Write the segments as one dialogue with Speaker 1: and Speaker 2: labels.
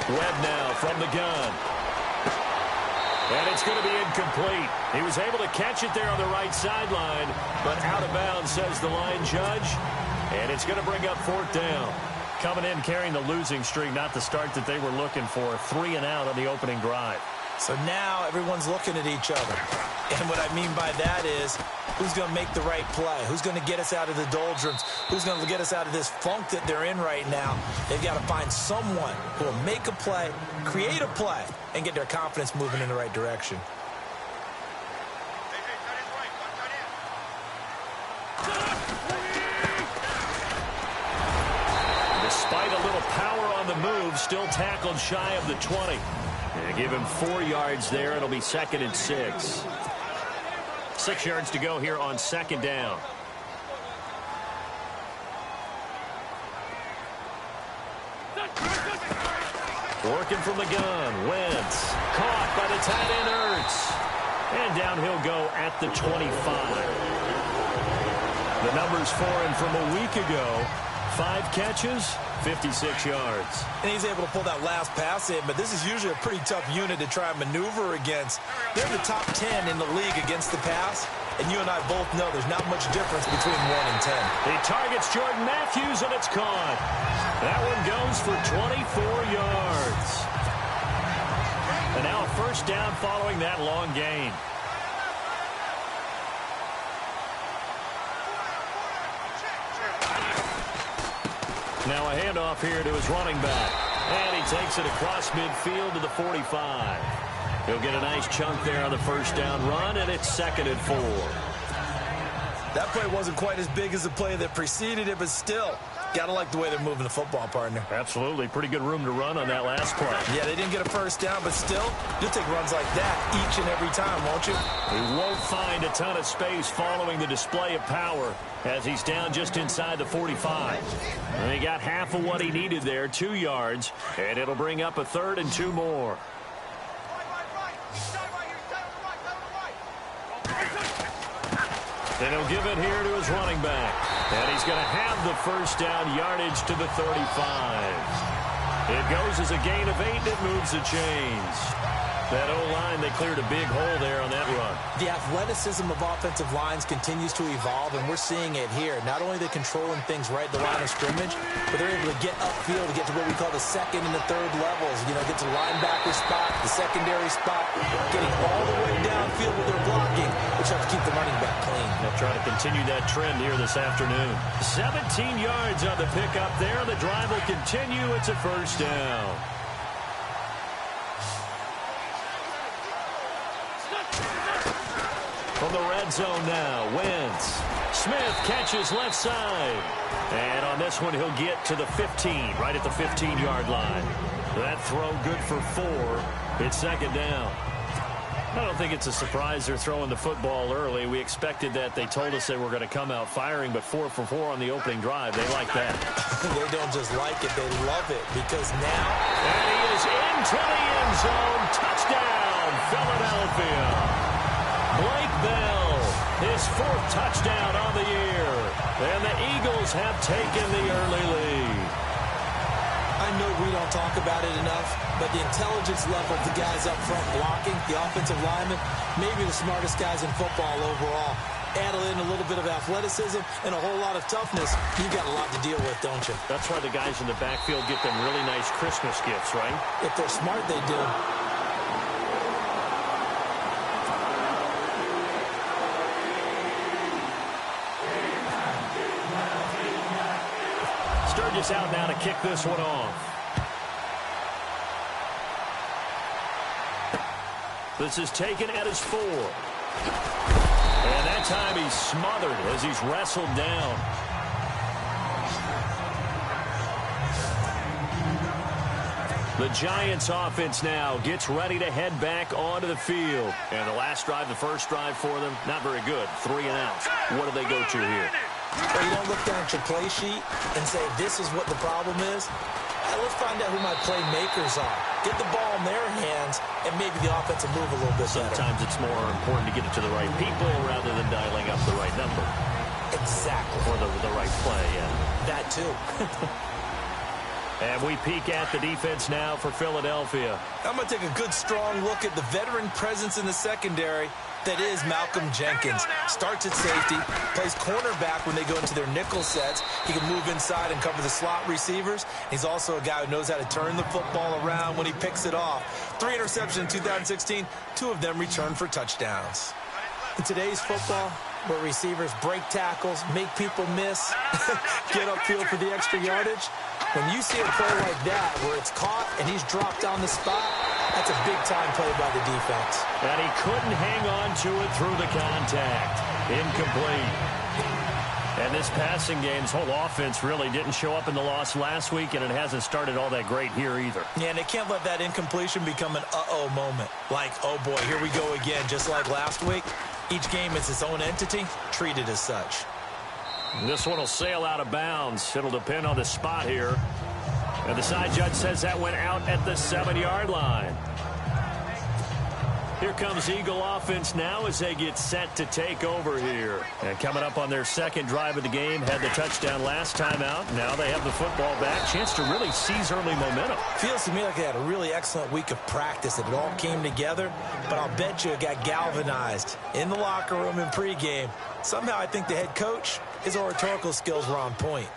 Speaker 1: Webb now from the gun. And it's going to be incomplete. He was able to catch it there on the right sideline, but out of bounds, says the line judge. And it's going to bring up 4th down. Coming in carrying the losing streak, not the start that they were looking for. 3 and out on the opening drive.
Speaker 2: So now everyone's looking at each other. And what I mean by that is, who's going to make the right play? Who's going to get us out of the doldrums? Who's going to get us out of this funk that they're in right now? They've got to find someone who will make a play, create a play, and get their confidence moving in the right direction.
Speaker 1: Despite a little power on the move, still tackled shy of the 20. And give him 4 yards there. It'll be 2nd and 6. 6 yards to go here on 2nd down. Working from the gun. Wentz. Caught by the tight end Ertz. And down he'll go at the 25. The numbers for him from a week ago. 5 catches, 56 yards.
Speaker 2: And he's able to pull that last pass in, but this is usually a pretty tough unit to try and maneuver against. They're the top 10 in the league against the pass, and you and I both know there's not much difference between 1 and 10.
Speaker 1: He targets Jordan Matthews, and it's caught. That one goes for 24 yards. And now a 1st down following that long gain. Now a handoff here to his running back. And he takes it across midfield to the 45. He'll get a nice chunk there on the 1st down run, and it's 2nd and 4.
Speaker 2: That play wasn't quite as big as the play that preceded it, but still, got to like the way they're moving the football, partner.
Speaker 1: Absolutely. Pretty good room to run on that last play.
Speaker 2: Yeah, they didn't get a 1st down, but still, you'll take runs like that each and every time, won't you?
Speaker 1: He won't find a ton of space following the display of power as he's down just inside the 45. And he got half of what he needed there, 2 yards, and it'll bring up a 3rd and 2 more. And he'll give it here to his running back. And he's going to have the 1st down yardage to the 35. It goes as a gain of 8, and it moves the chains. That O-line, they cleared a big hole there on that run.
Speaker 2: The athleticism of offensive lines continues to evolve, and we're seeing it here. Not only are they controlling things right at the line of scrimmage, but they're able to get upfield to get to what we call the 2nd and the 3rd levels. You know, get to the linebacker spot, the secondary spot, getting all the way downfield with their blocking, which helps keep the running back clean.
Speaker 1: They'll try to continue that trend here this afternoon. 17 yards on the pickup there. The drive will continue. It's a 1st down. From the red zone now, Wentz. Smith catches left side. And on this one, he'll get to the 15, right at the 15-yard line. That throw good for 4. It's 2nd down. I don't think it's a surprise they're throwing the football early. We expected that. They told us they were going to come out firing, but 4 for 4 on the opening drive. They like that.
Speaker 2: They don't just like it, they love it, because now...
Speaker 1: And he is into the end zone. Touchdown, Philadelphia. Blake Bell, his 4th touchdown on the year. And the Eagles have taken the early lead.
Speaker 2: I know we don't talk about it enough, but the intelligence level of the guys up front blocking, the offensive linemen, maybe the smartest guys in football overall. Add in a little bit of athleticism and a whole lot of toughness, you've got a lot to deal with, don't you?
Speaker 1: That's why the guys in the backfield get them really nice Christmas gifts, right?
Speaker 2: If they're smart, they do.
Speaker 1: Sturgis out now to kick this one off. This is taken at his 4. And that time he's smothered as he's wrestled down. The Giants offense now gets ready to head back onto the field. And the last drive, the first drive for them, not very good. 3 and outs. What do they go to here?
Speaker 2: Well, you don't look down at your play sheet and say, this is what the problem is. Let's find out who my playmakers are. Get the ball in their hands, and maybe the offense will move a little bit better.
Speaker 1: Sometimes it's more important to get it to the right people rather than dialing up the right number.
Speaker 2: Exactly.
Speaker 1: Or the right play, yeah.
Speaker 2: That too.
Speaker 1: And we peek at the defense now for Philadelphia.
Speaker 2: I'm going to take a good, strong look at the veteran presence in the secondary. That is Malcolm Jenkins. Starts at safety, plays cornerback when they go into their nickel sets. He can move inside and cover the slot receivers. He's also a guy who knows how to turn the football around when he picks it off. 3 interceptions in 2016, 2 of them returned for touchdowns. In today's football, where receivers break tackles, make people miss, get upfield for the extra yardage, when you see a play like that where it's caught and he's dropped on the spot, that's a big-time play by the defense.
Speaker 1: And he couldn't hang on to it through the contact. Incomplete. And this passing game's whole offense really didn't show up in the loss last week, and it hasn't started all that great here either.
Speaker 2: Yeah, and they can't let that incompletion become an uh-oh moment. Like, oh boy, here we go again, just like last week. Each game is its own entity, treated as such.
Speaker 1: This one will sail out of bounds. It'll depend on the spot here. And the side judge says that went out at the 7-yard line. Here comes Eagle offense now as they get set to take over here. And coming up on their second drive of the game, had the touchdown last time out. Now they have the football back. Chance to really seize early momentum.
Speaker 2: Feels to me like they had a really excellent week of practice. It all came together, but I'll bet you it got galvanized in the locker room in pregame. Somehow I think the head coach, his oratorical skills were on point.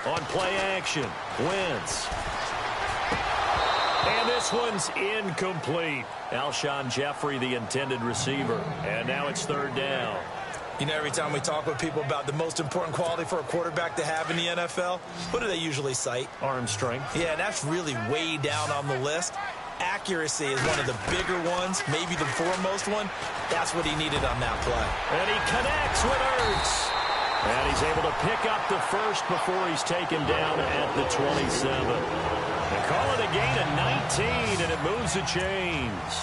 Speaker 1: On play action, Wentz. And this one's incomplete. Alshon Jeffrey, the intended receiver. And now it's third down.
Speaker 2: You know, every time we talk with people about the most important quality for a quarterback to have in the NFL, what do they usually cite?
Speaker 1: Arm strength.
Speaker 2: Yeah, that's really way down on the list. Accuracy is one of the bigger ones, maybe the foremost one. That's what he needed on that play.
Speaker 1: And he connects with Ertz. And he's able to pick up the first before he's taken down at the 27. They call it a gain of 19, and it moves the chains.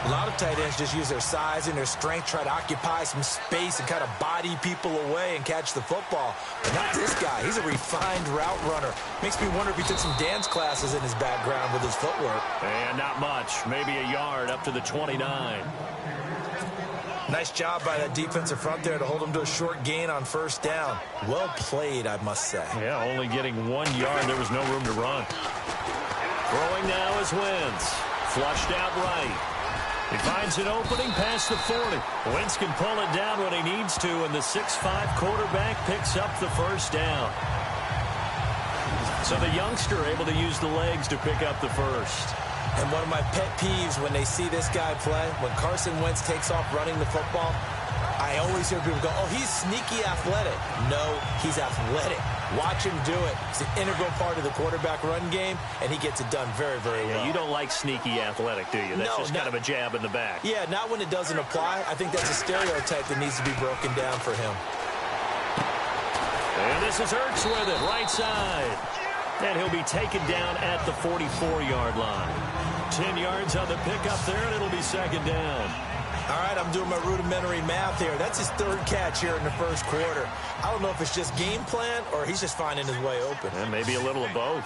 Speaker 2: A lot of tight ends just use their size and their strength, try to occupy some space and kind of body people away and catch the football. But not this guy. He's a refined route runner. Makes me wonder if he took some dance classes in his background with his footwork.
Speaker 1: And not much. Maybe a yard up to the 29.
Speaker 2: Nice job by that defensive front there to hold him to a short gain on first down. Well played, I must say.
Speaker 1: Yeah, only getting 1 yard. There was no room to run. Throwing now is Wentz. Flushed out right. He finds an opening past the 40. Wentz can pull it down when he needs to, and the 6'5" quarterback picks up the first down. So the youngster able to use the legs to pick up the first.
Speaker 2: And one of my pet peeves when they see this guy play, when Carson Wentz takes off running the football, I always hear people go, oh, he's sneaky athletic. No, he's athletic. Watch him do it. It's an integral part of the quarterback run game, and he gets it done very, very well.
Speaker 1: Yeah, you don't like sneaky athletic, do you? That's just kind of a jab in the back.
Speaker 2: Yeah, not when it doesn't apply. I think that's a stereotype that needs to be broken down for him.
Speaker 1: And this is Ertz with it, right side. And he'll be taken down at the 44-yard line. 10 yards on the pickup there, and it'll be second down.
Speaker 2: All right, I'm doing my rudimentary math here. That's his third catch here in the first quarter. I don't know if it's just game plan or he's just finding his way open.
Speaker 1: And maybe a little of both.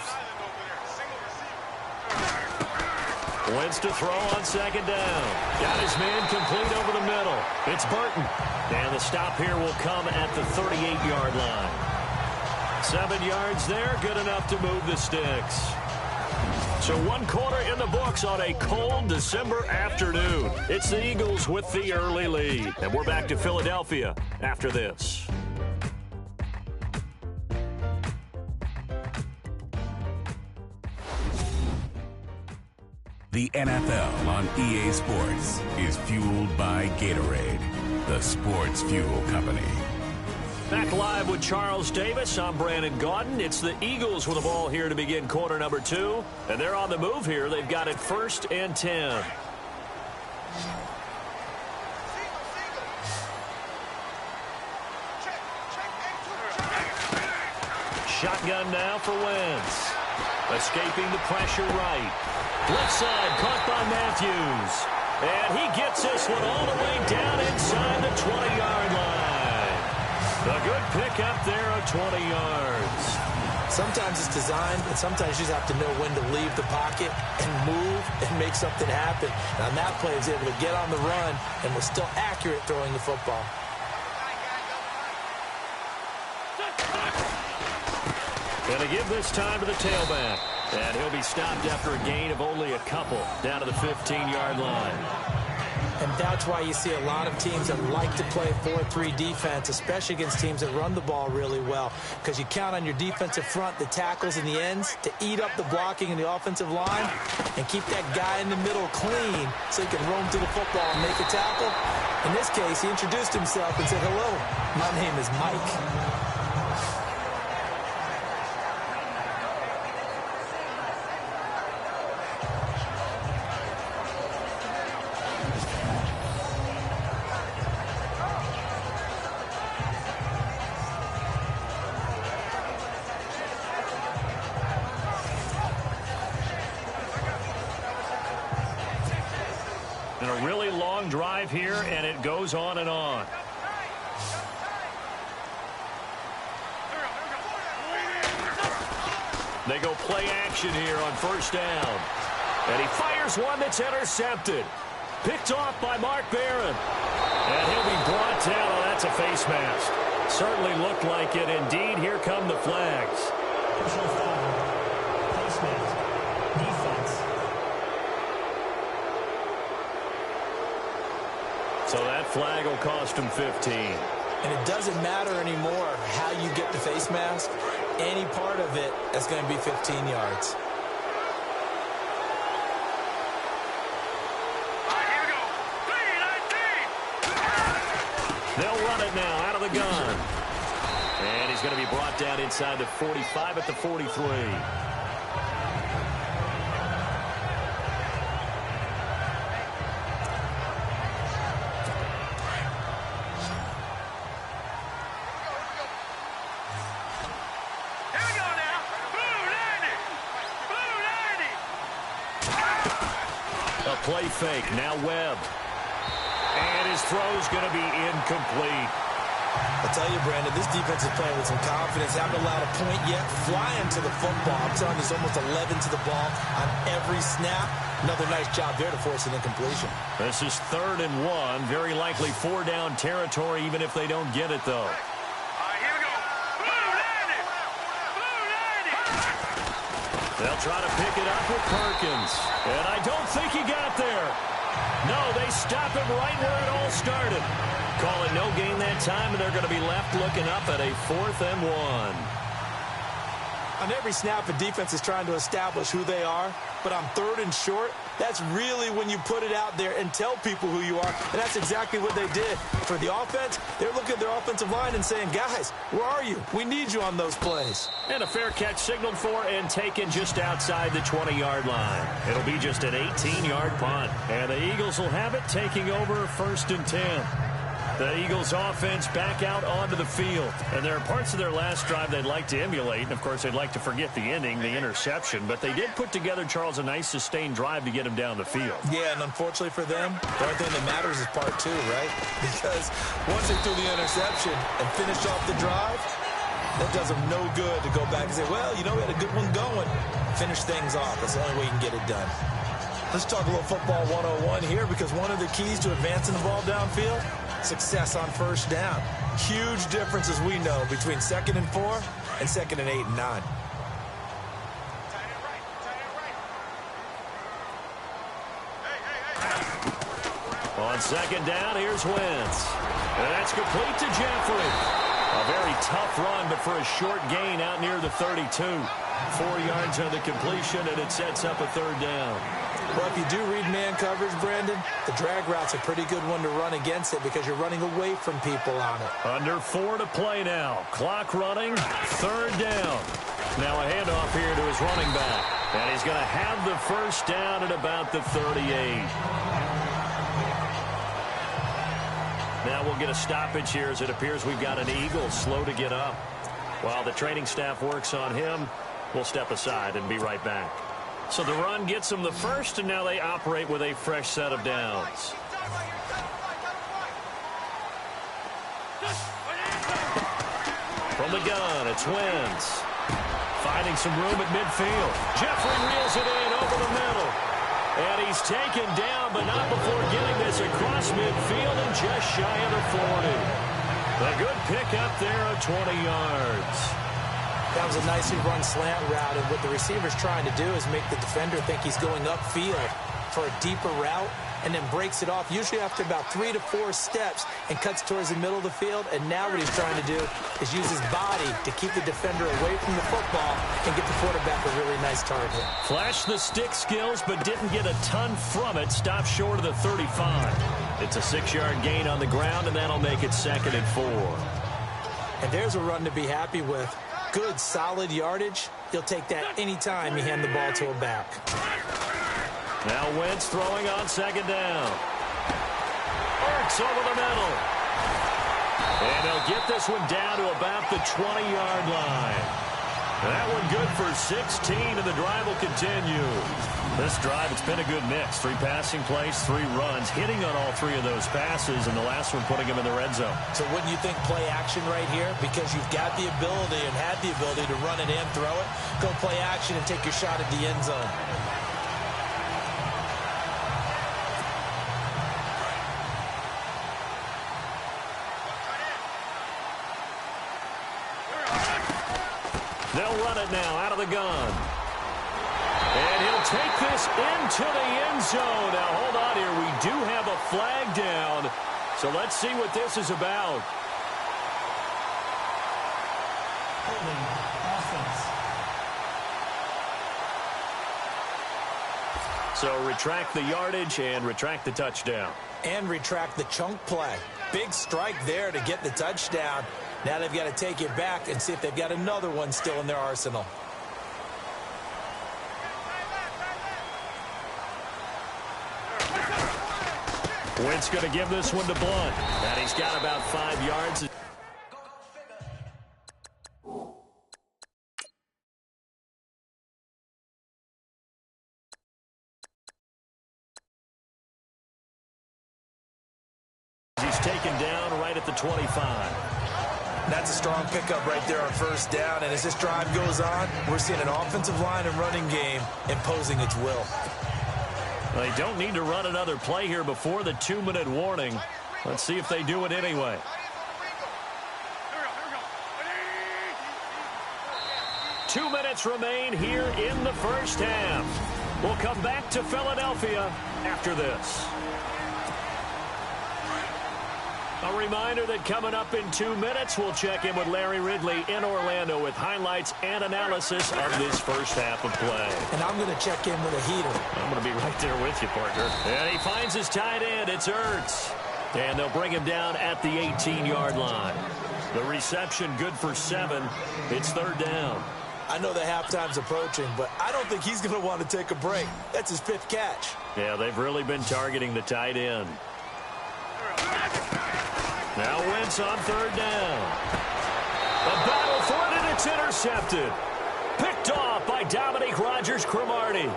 Speaker 1: Wentz to throw on second down. Got his man complete over the middle. It's Burton. And the stop here will come at the 38-yard line. 7 yards there, good enough to move the sticks. So 1 quarter in the books on a cold December afternoon. It's the Eagles with the early lead. And we're back to Philadelphia after this.
Speaker 3: The NFL on EA Sports is fueled by Gatorade, the sports fuel company.
Speaker 1: Back live with Charles Davis. I'm Brandon Gaudin. It's the Eagles with the ball here to begin quarter number 2. And they're on the move here. They've got it 1st and 10. Shotgun now for Wentz. Escaping the pressure right. Left side caught by Matthews. And he gets this one all the way down inside the 20-yard line. A good pick up there of 20 yards.
Speaker 2: Sometimes it's designed, and sometimes you just have to know when to leave the pocket and move and make something happen. And on that play, he was able to get on the run and was still accurate throwing the football.
Speaker 1: Going to give this time to the tailback. And he'll be stopped after a gain of only a couple down to the 15-yard line.
Speaker 2: And that's why you see a lot of teams that like to play 4-3 defense, especially against teams that run the ball really well, because you count on your defensive front, the tackles and the ends, to eat up the blocking in the offensive line and keep that guy in the middle clean so he can roam to the football and make a tackle. In this case, he introduced himself and said, "Hello, my name is Mike."
Speaker 1: And a really long drive here, and it goes on and on. They go play action here on first down. And he fires one that's intercepted. Picked off by Mark Barron. And he'll be brought down. Oh, that's a face mask. Certainly looked like it. Indeed, here come the flags.
Speaker 4: Personal foul. Face mask. Defense.
Speaker 1: So that flag will cost him 15.
Speaker 2: And it doesn't matter anymore how you get the face mask. Any part of it is going to be 15 yards.
Speaker 1: They'll run it now out of the gun. And he's going to be brought down inside the 45 at the 43. Play fake, now Webb. And his throw's going to be incomplete.
Speaker 2: I'll tell you, Brandon, this defense is playing with some confidence. Haven't allowed a point yet. Flying to the football. I'm telling you, it's almost 11 to the ball on every snap. Another nice job there to force an incompletion.
Speaker 1: This is 3rd and 1. Very likely 4-down territory, even if they don't get it, though. They'll try to pick it up with Perkins. And I don't think he got there. No, they stop him right where it all started. Call it no gain that time, and they're going to be left looking up at a 4th and 1.
Speaker 2: On every snap, a defense is trying to establish who they are. But on 3rd and short, that's really when you put it out there and tell people who you are. And that's exactly what they did. For the offense, they're looking at their offensive line and saying, guys, where are you? We need you on those plays.
Speaker 1: And a fair catch signaled for and taken just outside the 20-yard line. It'll be just an 18-yard punt. And the Eagles will have it, taking over 1st and 10. The Eagles offense back out onto the field. And there are parts of their last drive they'd like to emulate. And, of course, they'd like to forget the ending, the interception. But they did put together, Charles, a nice sustained drive to get him down the field.
Speaker 2: Yeah, and unfortunately for them, the only thing that matters is part 2, right? Because once they threw the interception and finished off the drive, that does them no good to go back and say, well, you know, we had a good one going. Finish things off. That's the only way you can get it done. Let's talk a little football 101 here, because one of the keys to advancing the ball downfield, success on first down. Huge difference, as we know, between 2nd and 4 and 2nd and 8 and 9.
Speaker 1: On 2nd down, here's Wentz. And that's complete to Jeffrey. A very tough run, but for a short gain out near the 32. 4 yards on the completion, and it sets up a 3rd down.
Speaker 2: Well, if you do read man coverage, Brandon, the drag route's a pretty good one to run against it because you're running away from people on it.
Speaker 1: Under 4 to play now. Clock running, 3rd down. Now a handoff here to his running back. And he's going to have the 1st down at about the 38. Now we'll get a stoppage here as it appears we've got an Eagle slow to get up. While the training staff works on him, we'll step aside and be right back. So the run gets them the 1st, and now they operate with a fresh set of downs. From the gun, it's Wentz. Finding some room at midfield. Jeffrey reels it in over the middle. And he's taken down, but not before getting this across midfield and just shy of the 40. A good pickup there of 20 yards.
Speaker 2: That was a nicely run slant route, and what the receiver's trying to do is make the defender think he's going upfield for a deeper route, and then breaks it off, usually after about 3 to 4 steps, and cuts towards the middle of the field. And now what he's trying to do is use his body to keep the defender away from the football and get the quarterback a really nice target.
Speaker 1: Flashed the stick skills, but didn't get a ton from it. Stopped short of the 35. It's a 6-yard gain on the ground, and that'll make it 2nd and 4.
Speaker 2: And there's a run to be happy with. Good, solid yardage. He'll take that anytime you hand the ball to a back.
Speaker 1: Now Wentz throwing on 2nd down. Ertz over the middle. And he'll get this one down to about the 20-yard line. That one good for 16, and the drive will continue. This drive, it's been a good mix. 3 passing plays, 3 runs, hitting on all 3 of those passes, and the last one putting him in the red zone.
Speaker 2: So wouldn't you think play action right here? Because you've got the ability and had the ability to run it and throw it. Go play action and take your shot at the end zone.
Speaker 1: They'll run it now out of the gun. And he'll take this into the end zone. Now, hold on here. We do have a flag down. So let's see what this is about.
Speaker 4: Holding offense.
Speaker 1: So retract the yardage and retract the touchdown.
Speaker 2: And retract the chunk play. Big strike there to get the touchdown. Now they've got to take it back and see if they've got another one still in their arsenal.
Speaker 1: Wentz going to give this one to Blunt. And he's got about 5 yards. He's taken down right at the 25.
Speaker 2: That's a strong pickup right there on 1st down. And as this drive goes on, we're seeing an offensive line and running game imposing its will.
Speaker 1: They don't need to run another play here before the 2-minute warning. Let's see if they do it anyway. Two minutes remain here in the first half. We'll come back to Philadelphia after this. A reminder that coming up in 2 minutes, we'll check in with Larry Ridley in Orlando with highlights and analysis of this first half of play.
Speaker 2: And I'm going to check in with a heater.
Speaker 1: I'm going to be right there with you, partner. And he finds his tight end. It's Ertz. And they'll bring him down at the 18-yard line. The reception good for 7. It's 3rd down.
Speaker 2: I know the halftime's approaching, but I don't think he's going to want to take a break. That's his 5th catch.
Speaker 1: Yeah, they've really been targeting the tight end. Now Wentz on 3rd down. A battle for it, and it's intercepted. Picked off by Dominique Rodgers-Cromartie.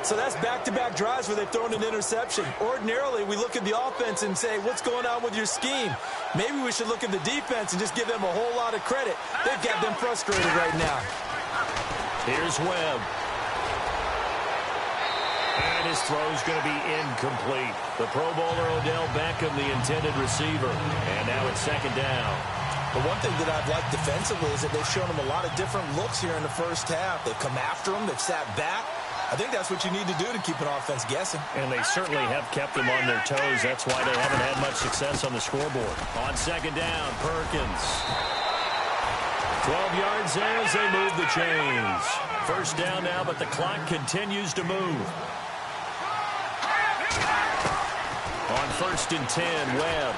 Speaker 2: So that's back-to-back drives where they've thrown an interception. Ordinarily, we look at the offense and say, what's going on with your scheme? Maybe we should look at the defense and just give them a whole lot of credit. They've got them frustrated right now.
Speaker 1: Here's Webb. And his throw's going to be incomplete. The Pro Bowler Odell Beckham, the intended receiver. And now it's 2nd down.
Speaker 2: But one thing that I've liked defensively is that they've shown him a lot of different looks here in the first half. They've come after him. They've sat back. I think that's what you need to do to keep an offense guessing.
Speaker 1: And they certainly have kept them on their toes. That's why they haven't had much success on the scoreboard. On 2nd down, Perkins. 12 yards there as they move the chains. 1st down now, but the clock continues to move. On 1st and 10, Webb.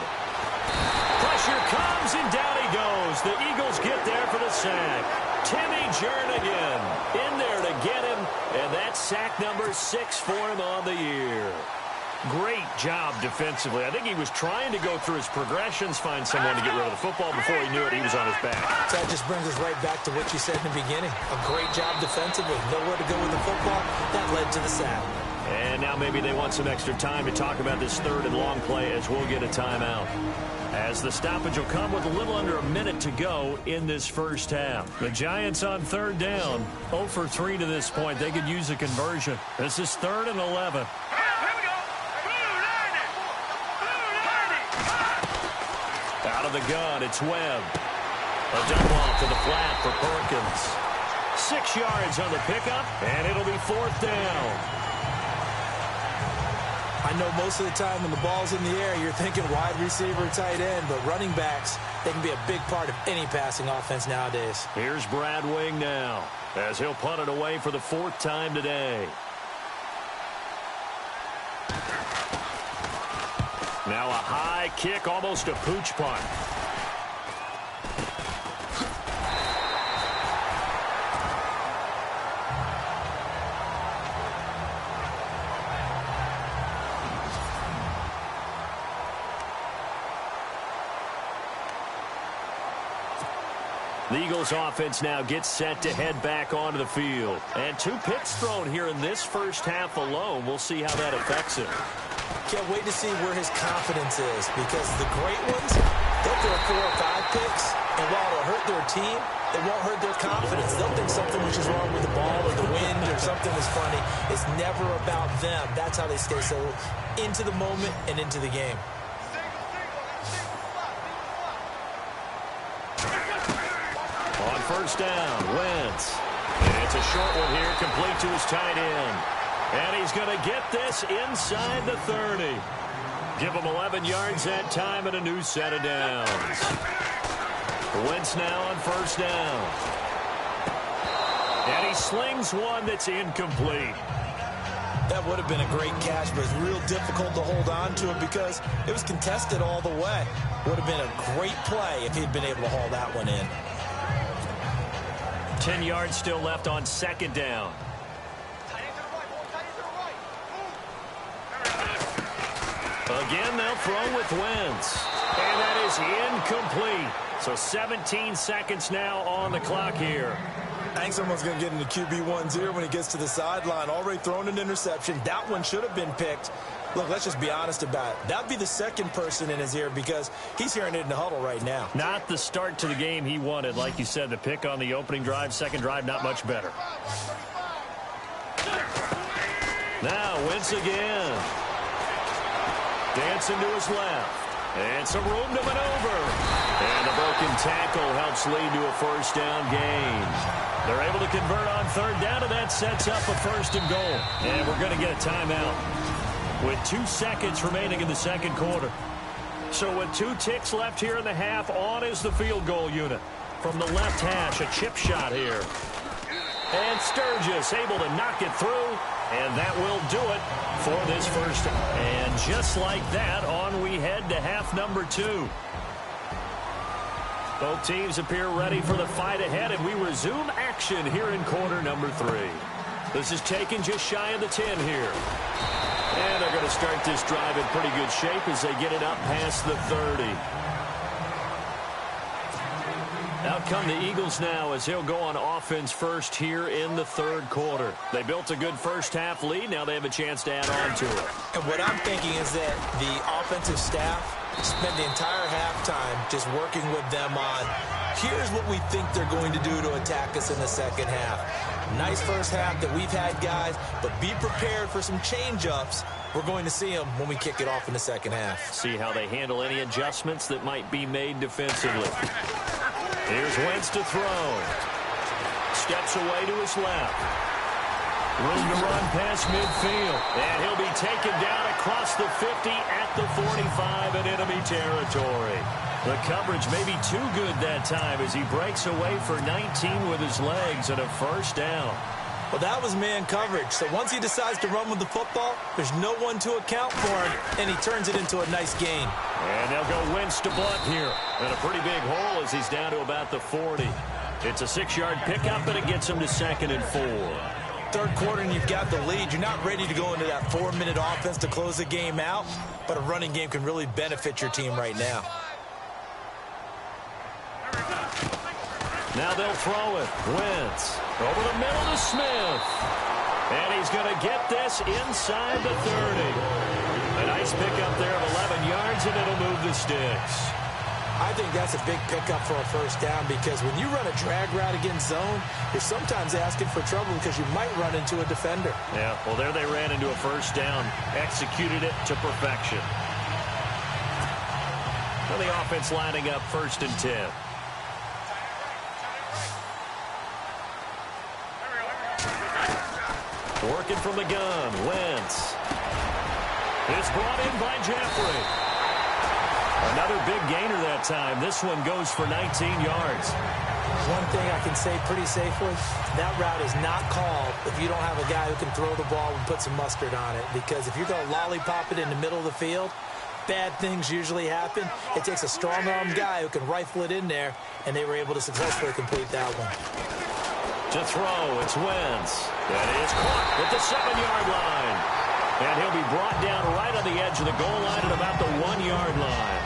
Speaker 1: Pressure comes, and down he goes. The Eagles get there for the sack. Timmy Jernigan in there to get him, and that's sack number 6 for him on the year. Great job defensively. I think he was trying to go through his progressions, find someone to get rid of the football. Before he knew it, he was on his back.
Speaker 2: So that just brings us right back to what you said in the beginning. A great job defensively. Nowhere to go with the football. That led to the sack.
Speaker 1: And now maybe they want some extra time to talk about this 3rd and long play as we'll get a timeout. As the stoppage will come with a little under a minute to go in this first half. The Giants on 3rd down, 0 for 3 to this point. They could use a conversion. This is 3rd and 11. Out of the gun, it's Webb. A dump off to the flat for Perkins. 6 yards on the pickup, and it'll be 4th down.
Speaker 2: I know most of the time when the ball's in the air, you're thinking wide receiver, tight end, but running backs, they can be a big part of any passing offense nowadays.
Speaker 1: Here's Brad Wing now, as he'll punt it away for the 4th time today. Now a high kick, almost a pooch punt. The Eagles offense now gets set to head back onto the field. And 2 picks thrown here in this first half alone. We'll see how that affects him.
Speaker 2: Can't wait to see where his confidence is, because the great ones, they'll throw 4 or 5 picks, and while it'll hurt their team, it won't hurt their confidence. They'll think something was just wrong with the ball or the wind or something was funny. It's never about them. That's how they stay so into the moment and into the game.
Speaker 1: On first down, Wentz. And it's a short one here, complete to his tight end. And he's going to get this inside the 30. Give him 11 yards that time and a new set of downs. Wentz now on first down. And he slings one that's incomplete.
Speaker 2: That would have been a great catch, but it's real difficult to hold on to it because it was contested all the way. Would have been a great play if he'd been able to haul that one in.
Speaker 1: 10 yards still left on second down. Again, they'll throw with Wentz. And that is incomplete. So 17 seconds now on the clock here.
Speaker 2: I think someone's going to get into QB1's ear when he gets to the sideline. Already thrown an interception. That one should have been picked. Look, let's just be honest about it. That'd be the second person in his ear because he's hearing it in the huddle right now.
Speaker 1: Not the start to the game he wanted. Like you said, the pick on the opening drive, second drive, not much better. Now, Wentz again. Dancing to his left. And some room to maneuver. And the broken tackle helps lead to a first down gain. They're able to convert on third down, and that sets up a 1st and goal. And we're going to get a timeout with 2 seconds remaining in the second quarter. So with 2 ticks left here in the half, on is the field goal unit. From the left hash, a chip shot here. And Sturgis able to knock it through, and that will do it for this first. And just like that, on we head to half number 2. Both teams appear ready for the fight ahead, and we resume action here in quarter number 3. This is taken just shy of the 10 here. And they're going to start this drive in pretty good shape as they get it up past the 30. Out come the Eagles now as they'll go on offense first here in the third quarter. They built a good first half lead. Now they have a chance to add on to it.
Speaker 2: And what I'm thinking is that the offensive staff spent the entire halftime just working with them on, here's what we think they're going to do to attack us in the second half. Nice first half that we've had, guys, but be prepared for some change-ups. We're going to see them when we kick it off in the second half.
Speaker 1: See how they handle any adjustments that might be made defensively. Here's Wentz to throw. Steps away to his left. Room to run past midfield. And he'll be taken down across the 50 at the 45 in enemy territory. The coverage may be too good that time as he breaks away for 19 with his legs and a first down.
Speaker 2: Well, that was man coverage. So once he decides to run with the football, there's no one to account for him, and he turns it into a nice gain.
Speaker 1: And they'll go Wentz to Blunt here. And a pretty big hole as he's down to about the 40. It's a 6-yard pickup, and it gets him to 2nd and 4.
Speaker 2: Third quarter, and you've got the lead. You're not ready to go into that 4-minute offense to close the game out, but a running game can really benefit your team right now.
Speaker 1: Now they'll throw it. Wentz over the middle to Smith. And he's going to get this inside the 30. A nice pickup there of 11 yards, and it'll move the sticks.
Speaker 2: I think that's a big pickup for a first down because when you run a drag route against zone, you're sometimes asking for trouble because you might run into a defender.
Speaker 1: Yeah, well, there they ran into a first down, executed it to perfection. And the offense lining up 1st and 10. Working from the gun, Wentz. It's brought in by Jeffrey. Another big gainer that time. This one goes for 19 yards.
Speaker 2: One thing I can say pretty safely, that route is not called if you don't have a guy who can throw the ball and put some mustard on it. Because if you're going to lollipop it in the middle of the field, bad things usually happen. It takes a strong-armed guy who can rifle it in there, and they were able to successfully complete that one.
Speaker 1: To throw, it's Wentz. That is caught at the 7-yard line. And he'll be brought down right on the edge of the goal line at about the 1-yard line.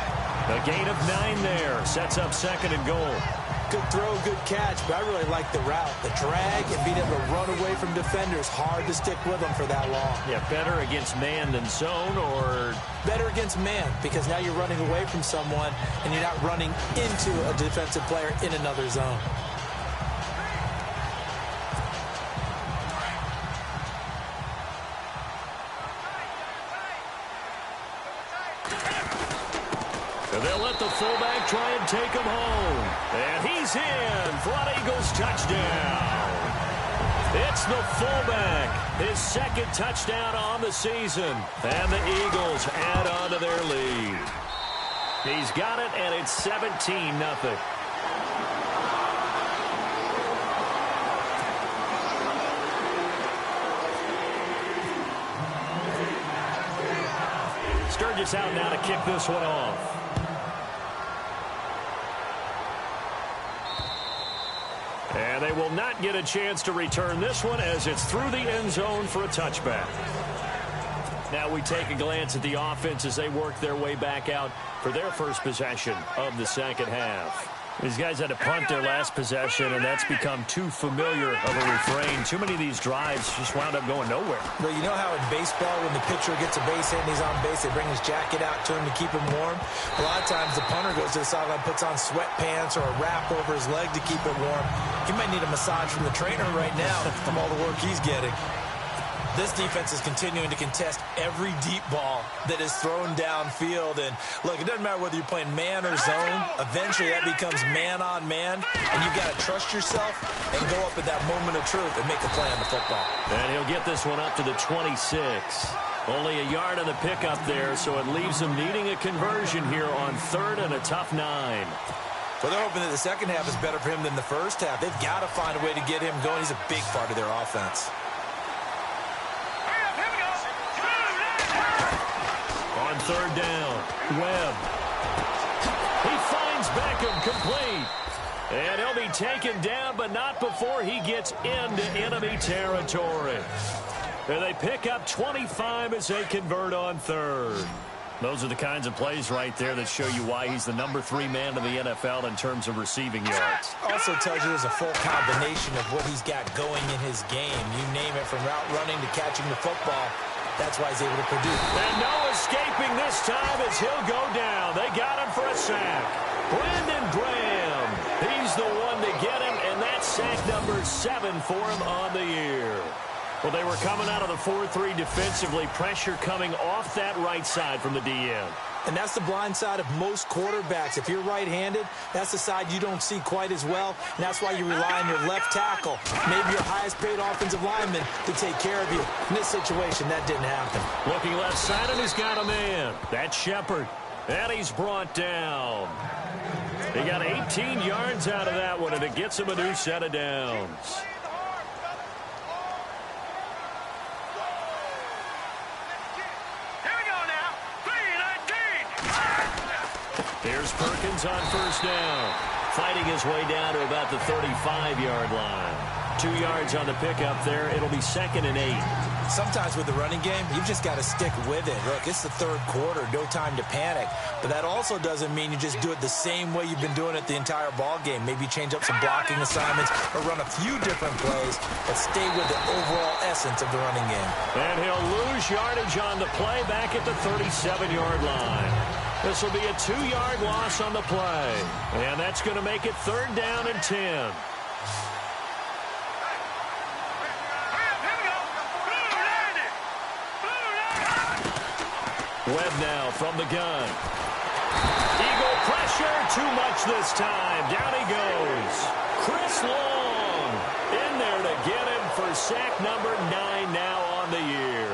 Speaker 1: A gain of 9 there. Sets up 2nd and goal.
Speaker 2: Good throw, good catch, but I really like the route. The drag and being able to run away from defenders, hard to stick with them for that long.
Speaker 1: Yeah, better against man than zone, or?
Speaker 2: Better against man, because now you're running away from someone and you're not running into a defensive player in another zone.
Speaker 1: They'll let the fullback try and take him home. And he's in for an Eagles touchdown. It's the fullback. His 2nd touchdown on the season. And the Eagles add on to their lead. He's got it, and it's 17-0. Sturgis out now to kick this one off. And they will not get a chance to return this one as it's through the end zone for a touchback. Now we take a glance at the offense as they work their way back out for their first possession of the 2nd half. These guys had to punt their last possession, and that's become too familiar of a refrain. Too many of these drives just wound up going nowhere.
Speaker 2: Well, you know how in baseball, when the pitcher gets a base hit and he's on base, they bring his jacket out to him to keep him warm? A lot of times the punter goes to the sideline, puts on sweatpants or a wrap over his leg to keep it warm. He might need a massage from the trainer right now from all the work he's getting. This defense is continuing to contest every deep ball that is thrown downfield. And, look, it doesn't matter whether you're playing man or zone. Eventually, that becomes man-on-man, and you've got to trust yourself and go up at that moment of truth and make a play on the football.
Speaker 1: And he'll get this one up to the 26. Only a yard on the pickup there, so it leaves them needing a conversion here on 3rd and a tough 9.
Speaker 2: Well, they're hoping that the 2nd half is better for him than the 1st half. They've got to find a way to get him going. He's a big part of their offense.
Speaker 1: On 3rd down, Webb. He finds Beckham complete. And he'll be taken down, but not before he gets into enemy territory. And they pick up 25 as they convert on 3rd. Those are the kinds of plays right there that show you why he's the number 3 man in the NFL in terms of receiving yards.
Speaker 2: Also tells you there's a full combination of what he's got going in his game. You name it, from route running to catching the football. That's why he's able to produce.
Speaker 1: And no escaping this time as he'll go down. They got him for a sack. Brandon Graham. He's the one to get him, and that's sack number 7 for him on the year. Well, they were coming out of the 4-3 defensively. Pressure coming off that right side from the DN.
Speaker 2: And that's the blind side of most quarterbacks. If you're right-handed, that's the side you don't see quite as well. And that's why you rely on your left tackle, maybe your highest-paid offensive lineman, to take care of you. In this situation, that didn't happen.
Speaker 1: Looking left side, and he's got a man. That's Shepard. And he's brought down. He got 18 yards out of that one, and it gets him a new set of downs. Here's Perkins on 1st down. Fighting his way down to about the 35-yard line. 2 yards on the pickup there. It'll be 2nd and 8.
Speaker 2: Sometimes with the running game, you've just got to stick with it. Look, it's the 3rd quarter. No time to panic. But that also doesn't mean you just do it the same way you've been doing it the entire ball game. Maybe change up some blocking assignments or run a few different plays, but stay with the overall essence of the running game.
Speaker 1: And he'll lose yardage on the play back at the 37-yard line. This will be a 2-yard loss on the play. And that's going to make it 3rd down and 10. Webb now from the gun. Eagle this time. Down he goes. Chris Long in there to get him for sack number 9 now on the year.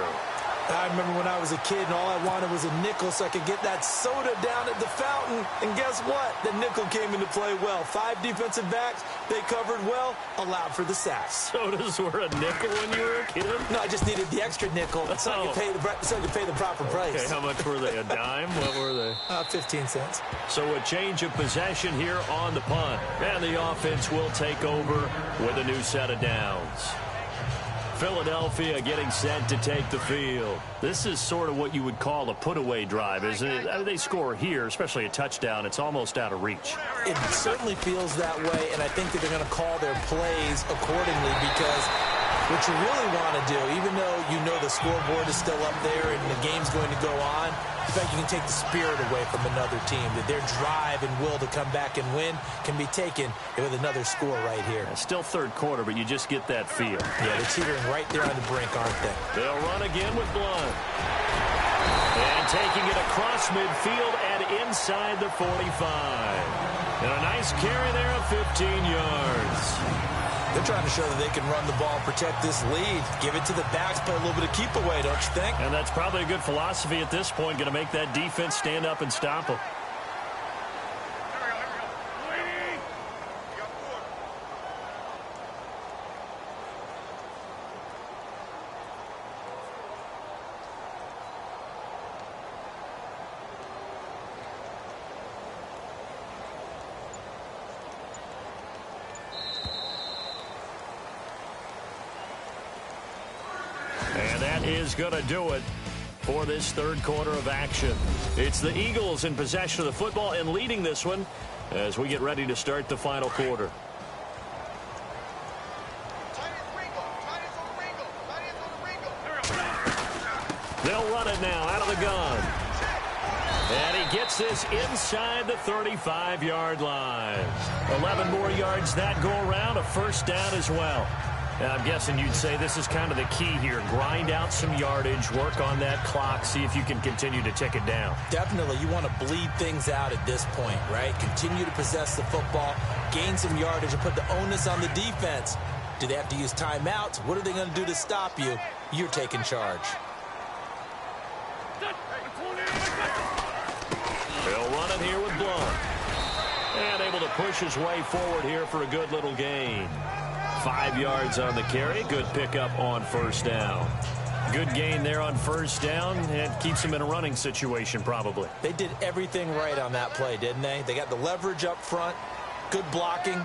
Speaker 2: I remember when I was a kid and all I wanted was a nickel so I could get that soda down at the fountain. And guess what? The nickel came into play well. 5 defensive backs, they covered well, allowed for the sacks.
Speaker 1: Sodas were a nickel when you were a kid?
Speaker 2: No, I just needed the extra nickel so I could pay the proper price.
Speaker 1: Okay, how much were they? A dime? What were they?
Speaker 2: 15 cents.
Speaker 1: So a change of possession here on the punt. And the offense will take over with a new set of downs. Philadelphia getting set to take the field. This is sort of what you would call a put-away drive, isn't it? They score here, especially a touchdown. It's almost out of reach.
Speaker 2: It certainly feels that way, and I think that they're going to call their plays accordingly because what you really want to do, even though you know the scoreboard is still up there and the game's going to go on, in fact, you can take the spirit away from another team, that their drive and will to come back and win can be taken with another score right here.
Speaker 1: Still third quarter, but you just get that feel.
Speaker 2: Yeah, they're teetering right there on the brink, aren't they?
Speaker 1: They'll run again with Blunt. And taking it across midfield and inside the 45. And a nice carry there of 15 yards.
Speaker 2: They're trying to show that they can run the ball and protect this lead. Give it to the backs, play a little bit of keep away, don't you think?
Speaker 1: And that's probably a good philosophy at this point, going to make that defense stand up and stop them. Is going to do it for this third quarter of action. It's the Eagles in possession of the football and leading this one as we get ready to start the final quarter. They'll run it now out of the gun. And he gets this inside the 35-yard line. 11 more yards that go around, a first down as well. I'm guessing you'd say this is kind of the key here. Grind out some yardage, work on that clock, see if you can continue to tick it down.
Speaker 2: Definitely. You want to bleed things out at this point, right? Continue to possess the football, gain some yardage, and put the onus on the defense. Do they have to use timeouts? What are they going to do to stop you? You're taking charge.
Speaker 1: They'll run it here with Blunt. And able to push his way forward here for a good little gain. 5 yards on the carry. Good pickup on first down. Good gain there on first down. And keeps him in a running situation probably.
Speaker 2: They did everything right on that play, didn't they? They got the leverage up front. Good blocking.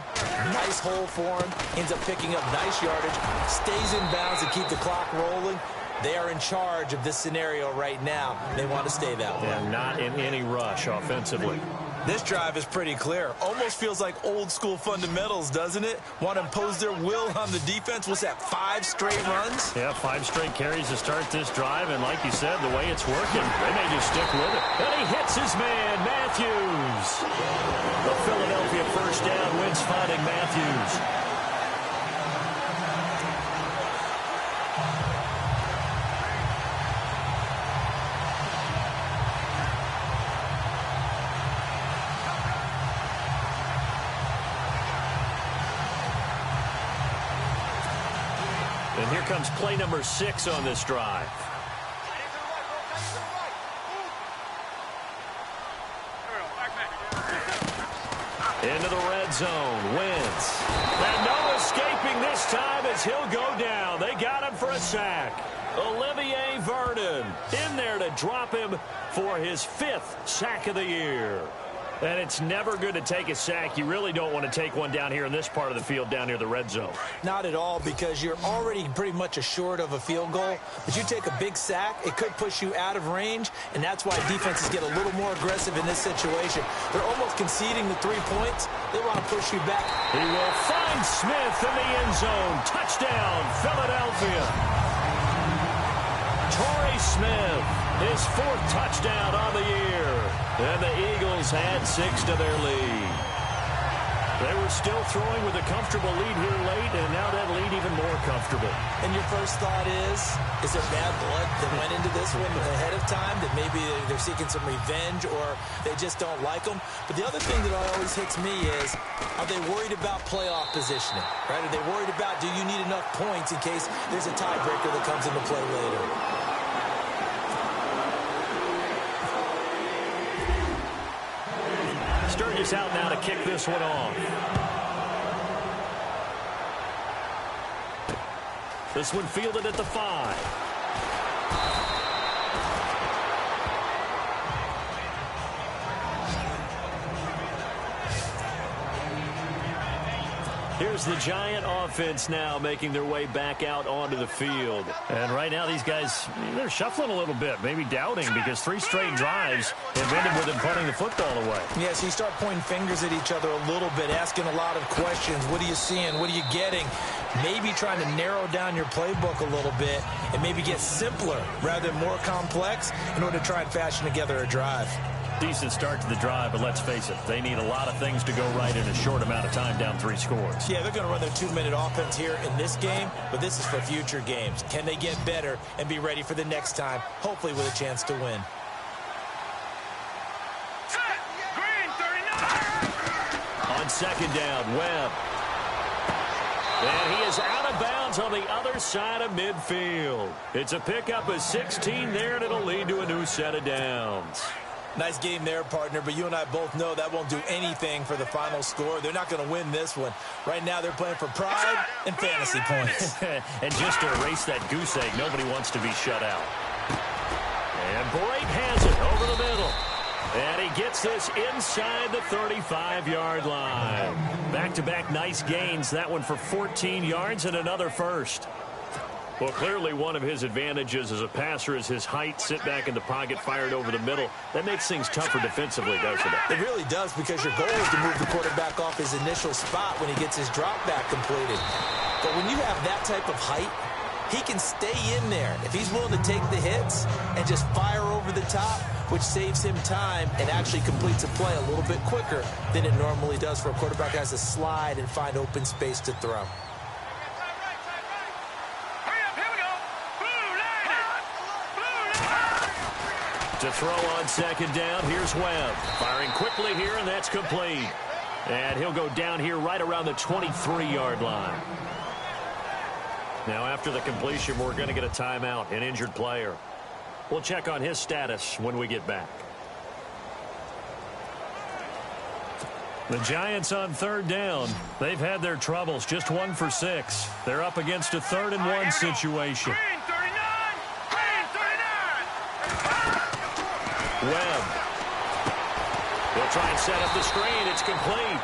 Speaker 2: Nice hole for him. Ends up picking up nice yardage. Stays in bounds to keep the clock rolling. They are in charge of this scenario right now. They want to stay that way.
Speaker 1: And not in any rush offensively.
Speaker 2: This drive is pretty clear. Almost feels like old school fundamentals, doesn't it? Want to impose their will on the defense. What's that, 5 straight runs?
Speaker 1: Yeah, 5 straight carries to start this drive. And like you said, the way it's working, they may just stick with it. And he hits his man, Matthews. The Philadelphia first down wins finding Matthews. And here comes play number 6 on this drive. Into the red zone. Wentz. And no escaping this time as he'll go down. They got him for a sack. Olivier Vernon in there to drop him for his 5th sack of the year. And it's never good to take a sack. You really don't want to take one down here in this part of the field down near the red zone.
Speaker 2: Not at all, because you're already pretty much assured of a field goal. But you take a big sack, it could push you out of range, and that's why defenses get a little more aggressive in this situation. They're almost conceding the 3 points. They want to push you back.
Speaker 1: He will find Smith in the end zone. Touchdown, Philadelphia. Torrey Smith, his 4th touchdown on the year. And the Eagles had 6 to their lead. They were was still throwing with a comfortable lead here late, and now that lead even more comfortable.
Speaker 2: And your first thought is there bad blood that went into this one ahead of time, that maybe they're seeking some revenge or they just don't like them? But the other thing that always hits me is, are they worried about playoff positioning, right? Are they worried about, do you need enough points in case there's a tiebreaker that comes into play later?
Speaker 1: Sturgis out now to kick this one off. This one fielded at the 5. Here's the Giant offense now making their way back out onto the field. And right now these guys, they're shuffling a little bit, maybe doubting, because 3 straight drives have ended with them punting the football away.
Speaker 2: Yeah, so you start pointing fingers at each other a little bit, asking a lot of questions. What are you seeing? What are you getting? Maybe trying to narrow down your playbook a little bit and maybe get simpler rather than more complex in order to try and fashion together a drive.
Speaker 1: Decent start to the drive, but let's face it, they need a lot of things to go right in a short amount of time, down 3 scores.
Speaker 2: Yeah, they're going to run their 2-minute offense here in this game, but this is for future games. Can they get better and be ready for the next time, hopefully with a chance to win?
Speaker 1: On second down, Webb. And he is out of bounds on the other side of midfield. It's a pickup of 16 there, and it'll lead to a new set of downs.
Speaker 2: Nice game there, partner, but you and I both know that won't do anything for the final score. They're not going to win this one. Right now, they're playing for pride and fantasy points.
Speaker 1: And just to erase that goose egg, nobody wants to be shut out. And Brake has it over the middle. And he gets this inside the 35-yard line. Back-to-back nice gains. That one for 14 yards and another first. Well, clearly one of his advantages as a passer is his height. Sit back in the pocket, fired over the middle. That makes things tougher defensively, doesn't it?
Speaker 2: It really does, because your goal is to move the quarterback off his initial spot when he gets his drop back completed. But when you have that type of height, he can stay in there. If he's willing to take the hits and just fire over the top, which saves him time and actually completes a play a little bit quicker than it normally does for a quarterback who has to slide and find open space to throw.
Speaker 1: To throw on second down, here's Webb. Firing quickly here, and that's complete. And he'll go down here right around the 23-yard line. Now, after the completion, we're going to get a timeout, an injured player. We'll check on his status when we get back. The Giants on third down. They've had their troubles, just 1 for 6. They're up against a 3rd-and-1 situation. Webb. He'll try and set up the screen. It's complete.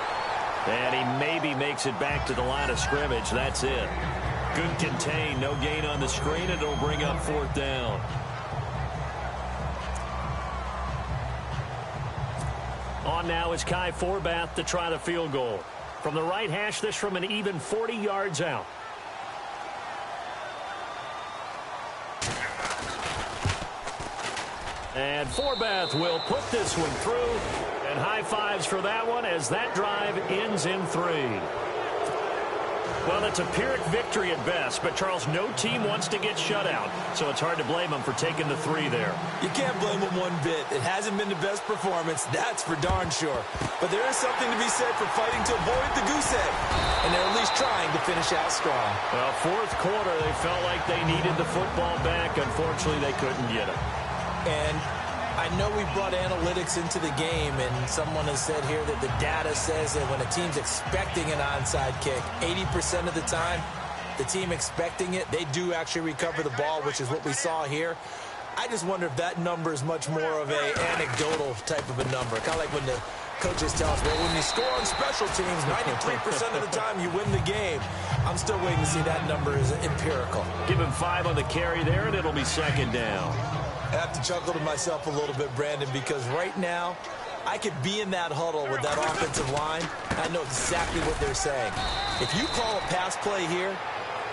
Speaker 1: And he maybe makes it back to the line of scrimmage. That's it. Good contain. No gain on the screen, and it'll bring up 4th down. On now is Kai Forbath to try the field goal. From the right hash, this from an even 40 yards out. And Forbath will put this one through. And high fives for that one as that drive ends in 3. Well, it's a Pyrrhic victory at best, but, Charles, no team wants to get shut out, so it's hard to blame them for taking the 3 there.
Speaker 2: You can't blame them one bit. It hasn't been the best performance, that's for darn sure. But there is something to be said for fighting to avoid the goose egg, and they're at least trying to finish out strong.
Speaker 1: Well, 4th quarter, they felt like they needed the football back. Unfortunately, they couldn't get it.
Speaker 2: And I know we brought analytics into the game, and someone has said here that the data says that when a team's expecting an onside kick, 80% of the time, the team expecting it, they do actually recover the ball, which is what we saw here. I just wonder if that number is much more of a anecdotal type of a number. Kind of like when the coaches tell us, well, when you score on special teams, 93% of the time you win the game. I'm still waiting to see that number is empirical.
Speaker 1: Give him 5 on the carry there, and it'll be 2nd down.
Speaker 2: I have to chuckle to myself a little bit, Brandon, because right now I could be in that huddle with that offensive line. I know exactly what they're saying. If you call a pass play here,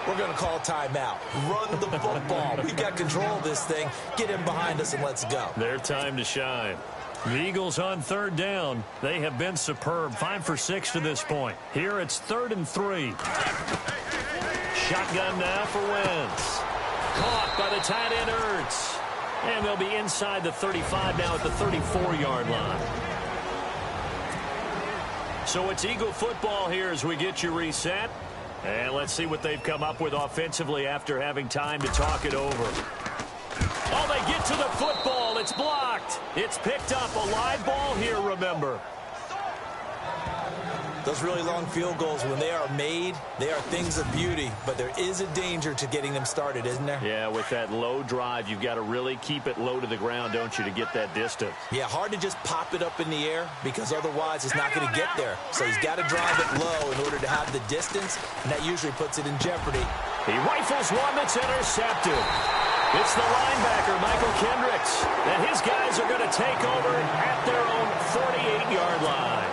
Speaker 2: we're going to call a timeout. Run the football. We've got control of this thing. Get him behind us and let's go.
Speaker 1: Their time to shine. The Eagles on third down. They have been superb. 5 for 6 to this point. Here it's 3rd and 3. Shotgun now for Wentz. Caught by the tight end Ertz. And they'll be inside the 35 now at the 34-yard line. So it's Eagle football here as we get you reset. And let's see what they've come up with offensively after having time to talk it over. Oh, they get to the football. It's blocked. It's picked up. A live ball here, remember.
Speaker 2: Those really long field goals, when they are made, they are things of beauty. But there is a danger to getting them started, isn't there?
Speaker 1: Yeah, with that low drive, you've got to really keep it low to the ground, don't you, to get that distance.
Speaker 2: Yeah, hard to just pop it up in the air because otherwise it's not going to get there. So he's got to drive it low in order to have the distance, and that usually puts it in jeopardy.
Speaker 1: He rifles one that's intercepted. It's the linebacker, Michael Kendricks, and his guys are going to take over at their own 48-yard line.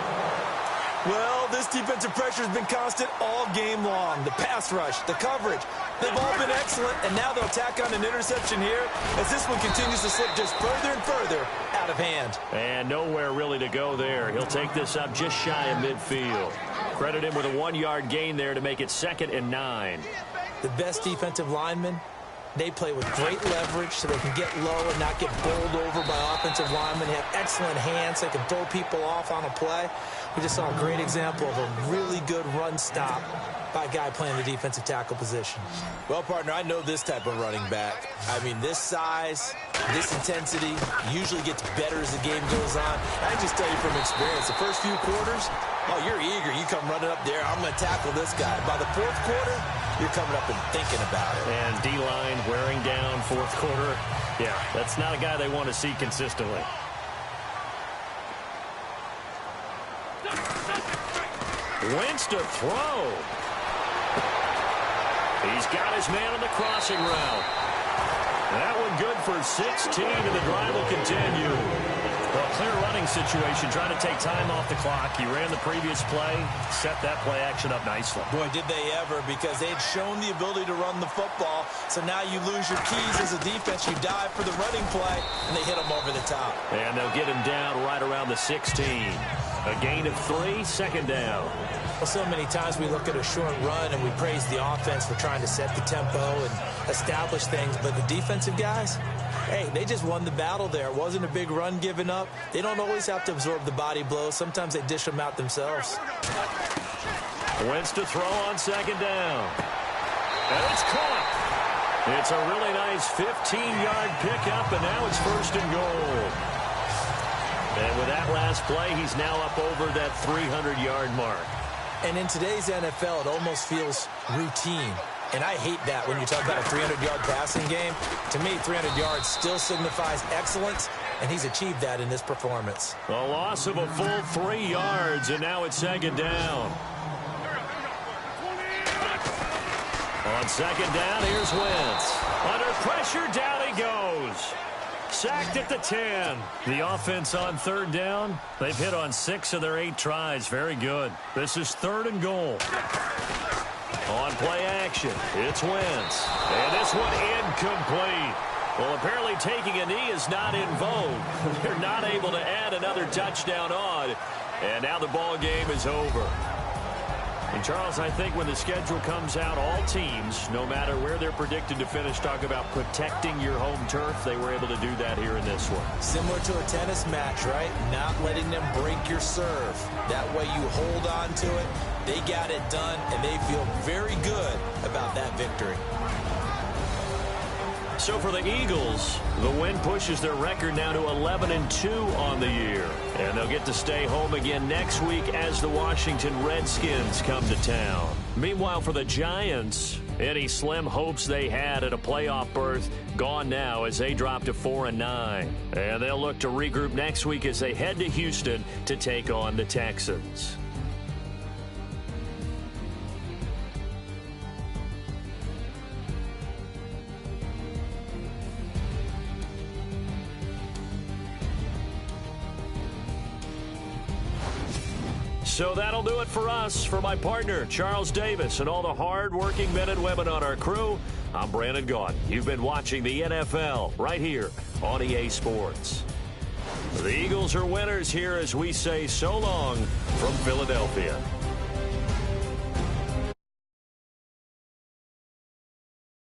Speaker 2: Well, this defensive pressure has been constant all game long. The pass rush, the coverage, they've all been excellent, and now they'll tack on an interception here as this one continues to slip just further and further out of hand.
Speaker 1: And nowhere really to go there. He'll take this up just shy of midfield. Credit him with a 1-yard gain there to make it 2nd and 9.
Speaker 2: The best defensive linemen, they play with great leverage so they can get low and not get bowled over by offensive linemen. They have excellent hands. They can throw people off on a play. We just saw a great example of a really good run stop by a guy playing the defensive tackle position. Well, partner, I know this type of running back. I mean, this size, this intensity usually gets better as the game goes on. I can just tell you from experience, the first few quarters, oh, you're eager. You come running up there, I'm going to tackle this guy. By the 4th quarter, you're coming up and thinking about it.
Speaker 1: And D-line wearing down 4th quarter. Yeah, that's not a guy they want to see consistently. Wentz to throw. He's got his man on the crossing route. That one good for 16, and the drive will continue. Well, clear running situation, trying to take time off the clock. He ran the previous play, set that play action up nicely.
Speaker 2: Boy, did they ever, because they had shown the ability to run the football. So now you lose your keys as a defense. You dive for the running play, and they hit him over the top.
Speaker 1: And they'll get him down right around the 16. A gain of 3, 2nd down.
Speaker 2: Well, so many times we look at a short run and we praise the offense for trying to set the tempo and establish things. But the defensive guys, hey, they just won the battle there. It wasn't a big run given up. They don't always have to absorb the body blows. Sometimes they dish them out themselves.
Speaker 1: Wentz to throw on 2nd down. And it's caught. It's a really nice 15-yard pickup, and now it's 1st and goal. And with that last play, he's now up over that 300-yard mark.
Speaker 2: And in today's NFL, it almost feels routine. And I hate that when you talk about a 300-yard passing game. To me, 300 yards still signifies excellence, and he's achieved that in this performance.
Speaker 1: A loss of a full 3 yards, and now it's 2nd down. On 2nd down, here's Wentz. Under pressure, down he goes. Sacked at the 10. The offense on 3rd down. They've hit on 6 of their 8 tries. Very good. This is 3rd and goal. On play action, it's Wentz. And this one incomplete. Well, apparently taking a knee is not in vogue. They're not able to add another touchdown on. And now the ball game is over. And, Charles, I think when the schedule comes out, all teams, no matter where they're predicted to finish, talk about protecting your home turf. They were able to do that here in this one.
Speaker 2: Similar to a tennis match, right? Not letting them break your serve. That way you hold on to it. They got it done, and they feel very good about that victory.
Speaker 1: So for the Eagles, the win pushes their record now to 11-2 on the year. And they'll get to stay home again next week as the Washington Redskins come to town. Meanwhile, for the Giants, any slim hopes they had at a playoff berth gone now as they drop to 4-9. And they'll look to regroup next week as they head to Houston to take on the Texans. So that'll do it for us. For my partner, Charles Davis, and all the hard-working men and women on our crew, I'm Brandon Gaudin. You've been watching the NFL right here on EA Sports. The Eagles are winners here as we say so long from Philadelphia.